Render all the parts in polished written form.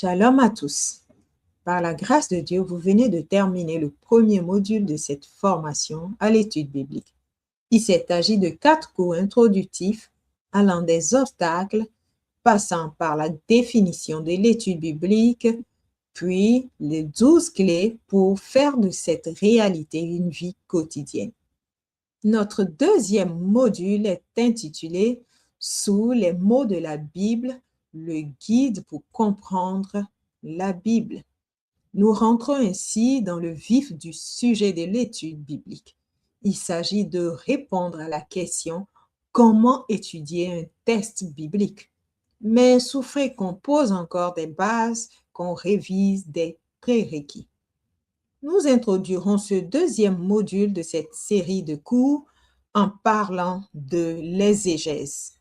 Shalom à tous. Par la grâce de Dieu, vous venez de terminer le premier module de cette formation à l'étude biblique. Il s'est agi de 4 cours introductifs allant des obstacles, passant par la définition de l'étude biblique, puis les 12 clés pour faire de cette réalité une vie quotidienne. Notre deuxième module est intitulé « Sous les mots de la Bible, le guide pour comprendre la Bible ». Nous rentrons ainsi dans le vif du sujet de l'étude biblique. Il s'agit de répondre à la question « Comment étudier un texte biblique ?» Mais souffrez qu'on pose encore des bases, qu'on révise des prérequis. Nous introduirons ce deuxième module de cette série de cours en parlant de l'exégèse.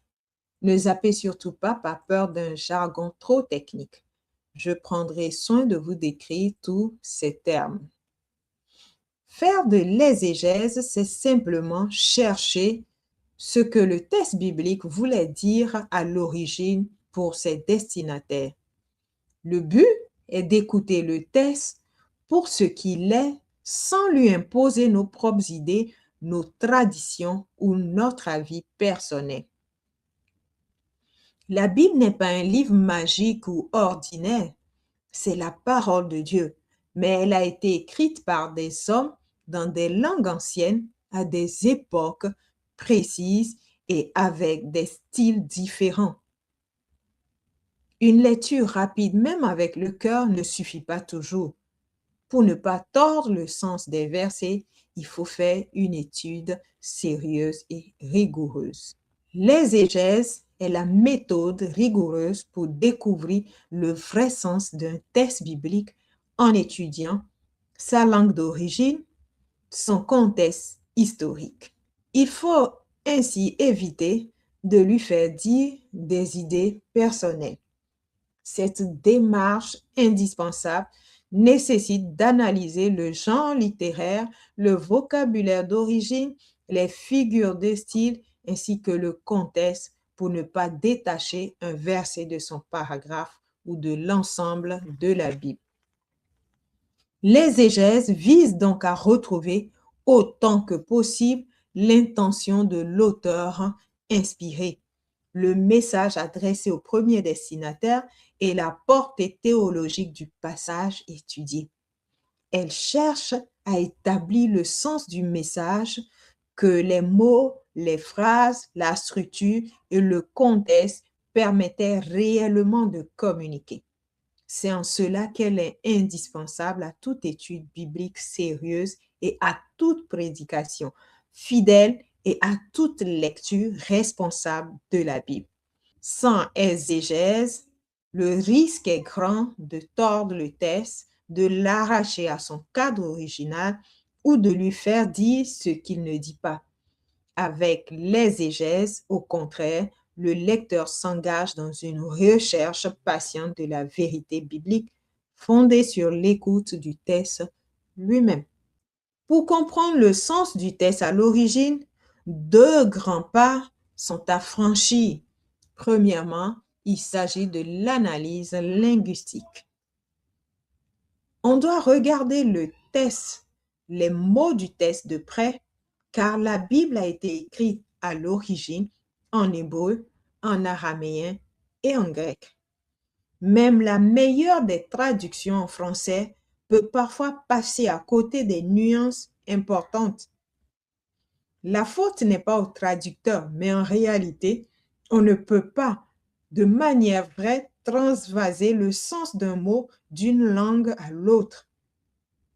Ne zappez surtout pas par peur d'un jargon trop technique. Je prendrai soin de vous décrire tous ces termes. Faire de l'exégèse, c'est simplement chercher ce que le texte biblique voulait dire à l'origine pour ses destinataires. Le but est d'écouter le texte pour ce qu'il est, sans lui imposer nos propres idées, nos traditions ou notre avis personnel. La Bible n'est pas un livre magique ou ordinaire, c'est la parole de Dieu, mais elle a été écrite par des hommes dans des langues anciennes, à des époques précises et avec des styles différents. Une lecture rapide, même avec le cœur, ne suffit pas toujours. Pour ne pas tordre le sens des versets, il faut faire une étude sérieuse et rigoureuse. L'exégèse est la méthode rigoureuse pour découvrir le vrai sens d'un texte biblique en étudiant sa langue d'origine, son contexte historique. Il faut ainsi éviter de lui faire dire des idées personnelles. Cette démarche indispensable nécessite d'analyser le genre littéraire, le vocabulaire d'origine, les figures de style ainsi que le contexte pour ne pas détacher un verset de son paragraphe ou de l'ensemble de la Bible. L'exégèse vise donc à retrouver autant que possible l'intention de l'auteur inspiré, le message adressé au premier destinataire et la portée théologique du passage étudié. Elle cherche à établir le sens du message que les mots, les phrases, la structure et le contexte permettaient réellement de communiquer. C'est en cela qu'elle est indispensable à toute étude biblique sérieuse et à toute prédication fidèle et à toute lecture responsable de la Bible. Sans exégèse, le risque est grand de tordre le texte, de l'arracher à son cadre original ou de lui faire dire ce qu'il ne dit pas. Avec l'exégèse, au contraire, le lecteur s'engage dans une recherche patiente de la vérité biblique fondée sur l'écoute du texte lui-même. Pour comprendre le sens du texte à l'origine, 2 grands pas sont à franchir. Premièrement, il s'agit de l'analyse linguistique. On doit regarder le texte, les mots du texte de près, car la Bible a été écrite à l'origine en hébreu, en araméen et en grec. Même la meilleure des traductions en français peut parfois passer à côté des nuances importantes. La faute n'est pas au traducteur, mais en réalité, on ne peut pas, de manière vraie, transvaser le sens d'un mot d'une langue à l'autre.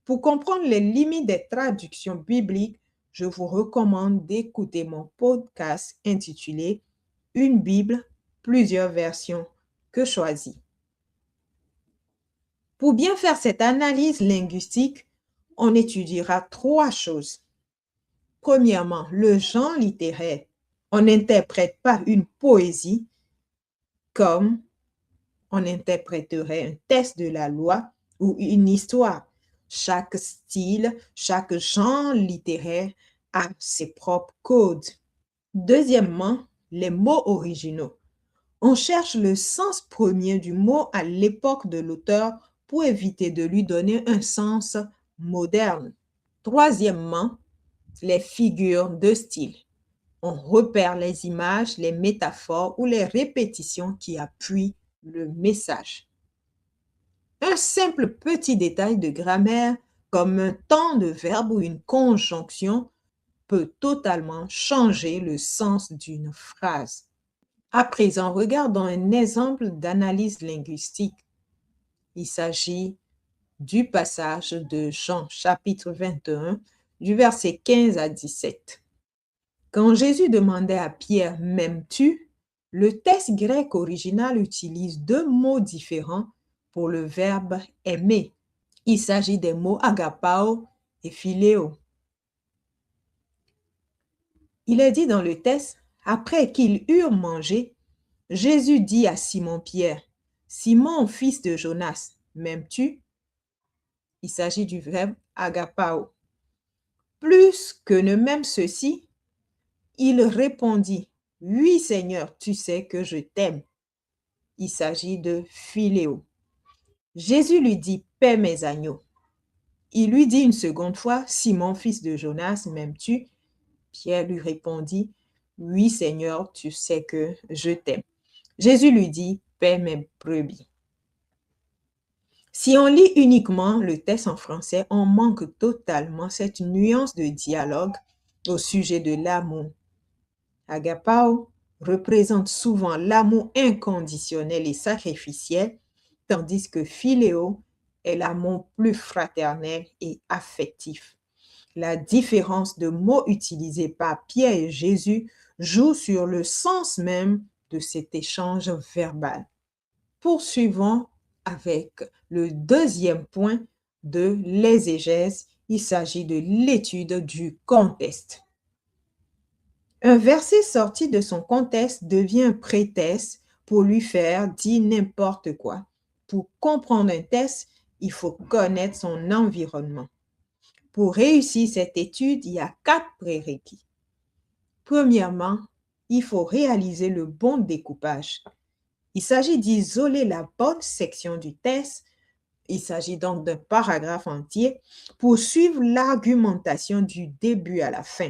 Pour comprendre les limites des traductions bibliques, je vous recommande d'écouter mon podcast intitulé « Une Bible, plusieurs versions, que choisir ». Pour bien faire cette analyse linguistique, on étudiera 3 choses. Premièrement, le genre littéraire. On n'interprète pas une poésie comme on interpréterait un texte de la loi ou une histoire. Chaque style, chaque genre littéraire a ses propres codes. Deuxièmement, les mots originaux. On cherche le sens premier du mot à l'époque de l'auteur pour éviter de lui donner un sens moderne. Troisièmement, les figures de style. On repère les images, les métaphores ou les répétitions qui appuient le message. Un simple petit détail de grammaire, comme un temps de verbe ou une conjonction, peut totalement changer le sens d'une phrase. À présent, regardons un exemple d'analyse linguistique. Il s'agit du passage de Jean, chapitre 21, du verset 15 à 17. Quand Jésus demandait à Pierre, m'aimes-tu? Le texte grec original utilise deux mots différents pour le verbe aimer. Il s'agit des mots agapao et philéo. Il est dit dans le texte, après qu'ils eurent mangé, Jésus dit à Simon-Pierre, Simon, fils de Jonas, m'aimes-tu? Il s'agit du verbe agapao. Plus que ne m'aime ceci, il répondit, oui Seigneur, tu sais que je t'aime. Il s'agit de philéo. Jésus lui dit, paie mes agneaux. Il lui dit une seconde fois, Simon, fils de Jonas, m'aimes-tu? Pierre lui répondit, oui Seigneur, tu sais que je t'aime. Jésus lui dit, paie mes brebis. Si on lit uniquement le texte en français, on manque totalement cette nuance de dialogue au sujet de l'amour. Agapao représente souvent l'amour inconditionnel et sacrificiel, tandis que philéo est l'amour plus fraternel et affectif. La différence de mots utilisés par Pierre et Jésus joue sur le sens même de cet échange verbal. Poursuivons avec le deuxième point de l'exégèse. Il s'agit de l'étude du contexte. Un verset sorti de son contexte devient un prétexte pour lui faire dire n'importe quoi. Pour comprendre un texte, il faut connaître son environnement. Pour réussir cette étude, il y a 4 prérequis. Premièrement, il faut réaliser le bon découpage. Il s'agit d'isoler la bonne section du texte. Il s'agit donc d'un paragraphe entier pour suivre l'argumentation du début à la fin.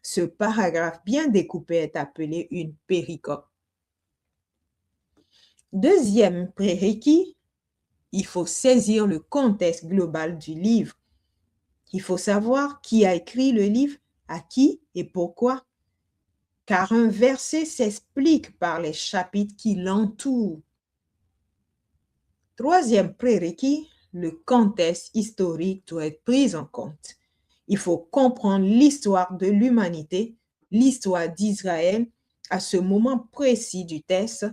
Ce paragraphe bien découpé est appelé une péricope. Deuxième prérequis, il faut saisir le contexte global du livre. Il faut savoir qui a écrit le livre, à qui et pourquoi. Car un verset s'explique par les chapitres qui l'entourent. Troisième prérequis, le contexte historique doit être pris en compte. Il faut comprendre l'histoire de l'humanité, l'histoire d'Israël à ce moment précis du texte,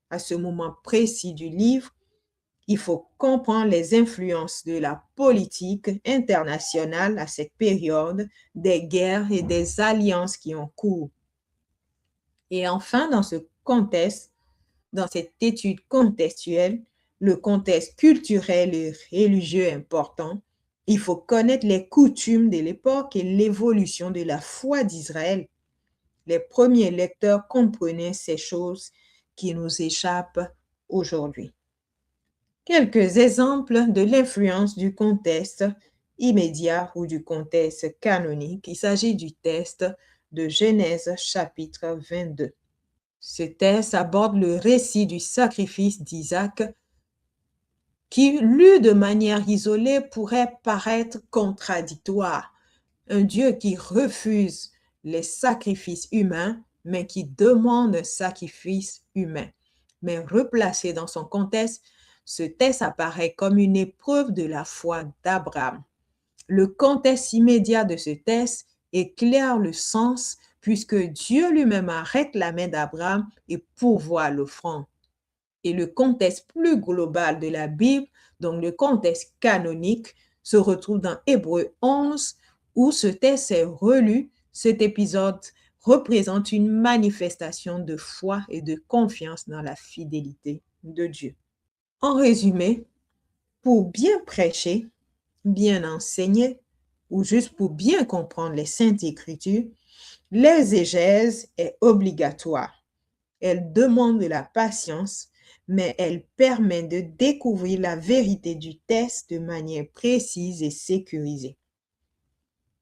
à ce moment précis du livre. Il faut comprendre les influences de la politique internationale à cette période, des guerres et des alliances qui ont cours. Et enfin, dans ce contexte, dans cette étude contextuelle, le contexte culturel et religieux important, il faut connaître les coutumes de l'époque et l'évolution de la foi d'Israël. Les premiers lecteurs comprenaient ces choses qui nous échappent aujourd'hui. Quelques exemples de l'influence du contexte immédiat ou du contexte canonique. Il s'agit du texte de Genèse chapitre 22. Ce texte aborde le récit du sacrifice d'Isaac qui, lu de manière isolée, pourrait paraître contradictoire. Un Dieu qui refuse les sacrifices humains, mais qui demande un sacrifice humain. Mais replacé dans son contexte, ce texte apparaît comme une épreuve de la foi d'Abraham. Le contexte immédiat de ce texte éclaire le sens puisque Dieu lui-même arrête la main d'Abraham et pourvoit l'offrande. Et le contexte plus global de la Bible, donc le contexte canonique, se retrouve dans Hébreux 11, où ce texte est relu. Cet épisode représente une manifestation de foi et de confiance dans la fidélité de Dieu. En résumé, pour bien prêcher, bien enseigner, ou juste pour bien comprendre les Saintes Écritures, l'exégèse est obligatoire. Elle demande de la patience, mais elle permet de découvrir la vérité du texte de manière précise et sécurisée.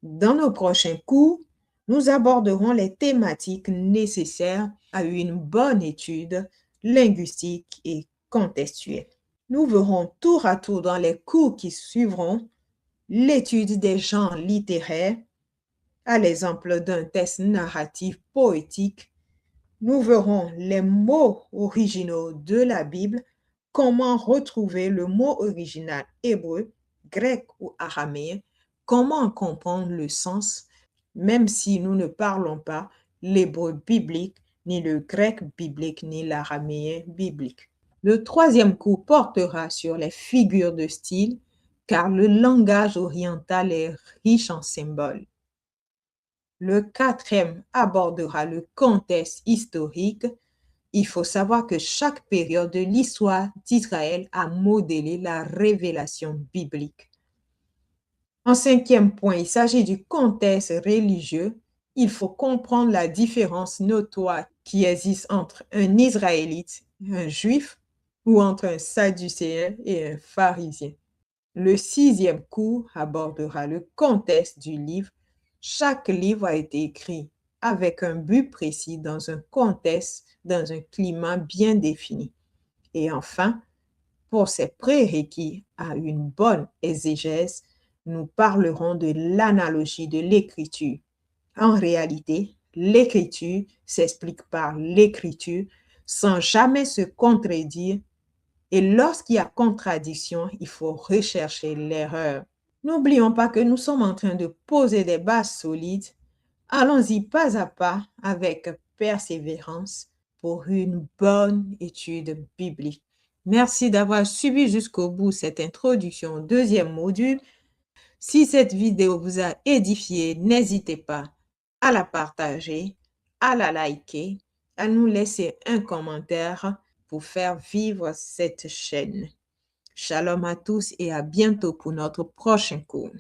Dans nos prochains cours, nous aborderons les thématiques nécessaires à une bonne étude linguistique et contextuelle. Nous verrons tour à tour dans les cours qui suivront l'étude des genres littéraires, à l'exemple d'un texte narratif poétique. Nous verrons les mots originaux de la Bible, comment retrouver le mot original hébreu, grec ou araméen, comment comprendre le sens, même si nous ne parlons pas l'hébreu biblique, ni le grec biblique, ni l'araméen biblique. Le troisième cours portera sur les figures de style, car le langage oriental est riche en symboles. Le quatrième abordera le contexte historique. Il faut savoir que chaque période de l'histoire d'Israël a modélé la révélation biblique. En cinquième point, il s'agit du contexte religieux. Il faut comprendre la différence notoire qui existe entre un Israélite, un Juif, ou entre un Sadducéen et un pharisien. Le sixième cours abordera le contexte du livre. Chaque livre a été écrit avec un but précis, dans un contexte, dans un climat bien défini. Et enfin, pour ces prérequis à une bonne exégèse, nous parlerons de l'analogie de l'écriture. En réalité, l'écriture s'explique par l'écriture sans jamais se contredire. Et lorsqu'il y a contradiction, il faut rechercher l'erreur. N'oublions pas que nous sommes en train de poser des bases solides. Allons-y pas à pas avec persévérance pour une bonne étude biblique. Merci d'avoir suivi jusqu'au bout cette introduction au deuxième module. Si cette vidéo vous a édifié, n'hésitez pas à la partager, à la liker, à nous laisser un commentaire pour faire vivre cette chaîne. Shalom à tous et à bientôt pour notre prochain cours.